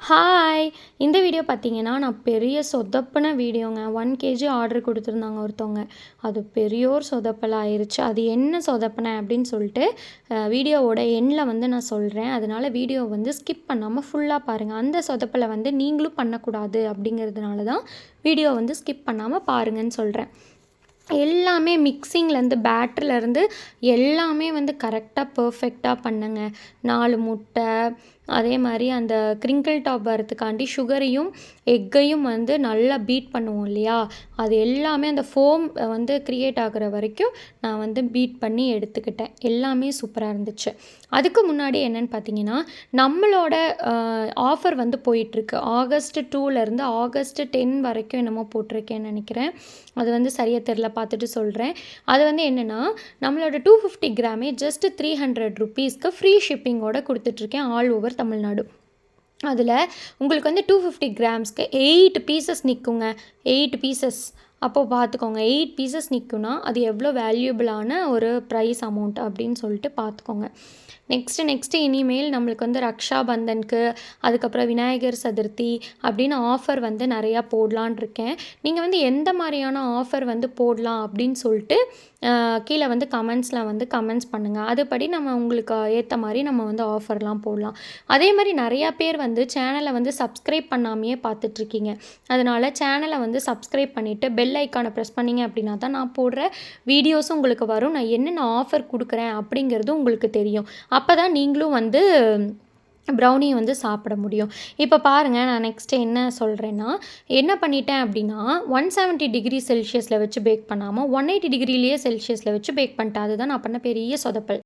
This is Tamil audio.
ஹாய்! இந்த வீடியோ பார்த்தீங்கன்னா, நான் பெரிய சொதப்புன வீடியோங்க. 1 கேஜி ஆர்டர் குடுத்துருந்தாங்க ஒருத்தவங்க. அது பெரியோர் சொதப்பல் ஆயிருச்சு. அது என்ன சொதப்புனேன் அப்படின்னு சொல்லிட்டு, வீடியோவோட எண்ட்ல வந்து நான் சொல்றேன். அதனால வீடியோ வந்து ஸ்கிப் பண்ணாம ஃபுல்லா பாருங்க. அந்த சொதப்பல வந்து நீங்களும் பண்ணக்கூடாது அப்படிங்கிறதுனால தான் வீடியோ வந்து ஸ்கிப் பண்ணாம பாருங்கன்னு சொல்றேன். எல்லாமே மிக்ஸிங்லேருந்து பேட்டர்லேருந்து எல்லாமே வந்து கரெக்டாக பெர்ஃபெக்ட்டா பண்ணேங்க. 4 முட்டை, அதே மாரி அந்த கிரிங்கிள் டாப் வரதுக்காண்டி சுகரையும், எக்கையும் வந்து நல்லா பீட் பண்ணுவோம் இல்லையா? அது எல்லாமே அந்த ஃபோம் வந்து கிரியேட் ஆகுற வரைக்கும் நான் வந்து பீட் பண்ணி எடுத்துக்கிட்டேன். எல்லாமே சூப்பரா இருந்துச்சு. அதுக்கு முன்னாடி என்னன்னு பார்த்தீங்கன்னா, நம்மளோட ஆஃபர் வந்து போயிட்டுருக்கு. ஆகஸ்ட் 2லேருந்து ஆகஸ்ட் 10 வரைக்கும் என்னமோ போட்டிருக்கேன்னு நெனைக்கிறேன். அது வந்து சரியா தெரியல, பார்த்துட்டு சொல்றேன். அது வந்து என்னன்னா, நம்மளோட 250 கிராமே ஜஸ்ட் ₹300க்கு ஃப்ரீ ஷிப்பிங்கோட குடுத்துட்ருக்கேன் ஆல் ஓவர் தமிழ்நாடு. அதில உங்களுக்கு வந்து 250 கிராம்ஸ்க்கு 8 பீசஸ் நிக்குங்க. 8 பீசஸ். அப்போ பார்த்துக்கோங்க. 8 பீசஸ் நிக்குன்னா, அது எவ்வளோ வேல்யூபிளான ஒரு ப்ரைஸ் அமௌண்ட் அப்படின்னு சொல்லிட்டு பார்த்துக்கோங்க. நெக்ஸ்ட்டு இனிமேல் நம்மளுக்கு வந்து ரக்ஷா பந்தனுக்கு, அதுக்கப்புறம் விநாயகர் சதுர்த்தி அப்படின்னு ஆஃபர் வந்து நிறையா போடலான்னு இருக்கேன். நீங்கள் வந்து எந்த மாதிரியான ஆஃபர் வந்து போடலாம் அப்படின்னு சொல்லிட்டு கீழே வந்து கமெண்ட்ஸ் பண்ணுங்கள். அதுபடி நம்ம உங்களுக்கு ஏற்ற மாதிரி நம்ம வந்து ஆஃபர்லாம் போடலாம். அதே மாதிரி நிறையா பேர் வந்து சேனலை வந்து சப்ஸ்கிரைப் பண்ணாமையே பார்த்துட்ருக்கீங்க. அதனால் சேனலை வந்து சப்ஸ்கிரைப் பண்ணிவிட்டு பெல் ஐக்கானை ப்ரெஸ் பண்ணிங்க அப்படின்னா தான் நான் போடுற வீடியோஸும் உங்களுக்கு வரும். நான் என்னென்ன ஆஃபர் கொடுக்குறேன் அப்படிங்கிறது உங்களுக்கு தெரியும். அப்போ தான் நீங்களும் வந்து ப்ரௌனியை வந்து சாப்பிட முடியும். இப்போ பாருங்கள், நான் நெக்ஸ்ட்டு என்ன சொல்கிறேன்னா, என்ன பண்ணிட்டேன் அப்படின்னா 170 டிகிரி செல்சியஸில் வச்சு பேக் பண்ணாமல் 180 டிகிரிலேயே செல்சியஸில் வச்சு பேக் பண்ணிட்டேன். அதுதான் நான் பண்ண பெரிய சொதப்பல்.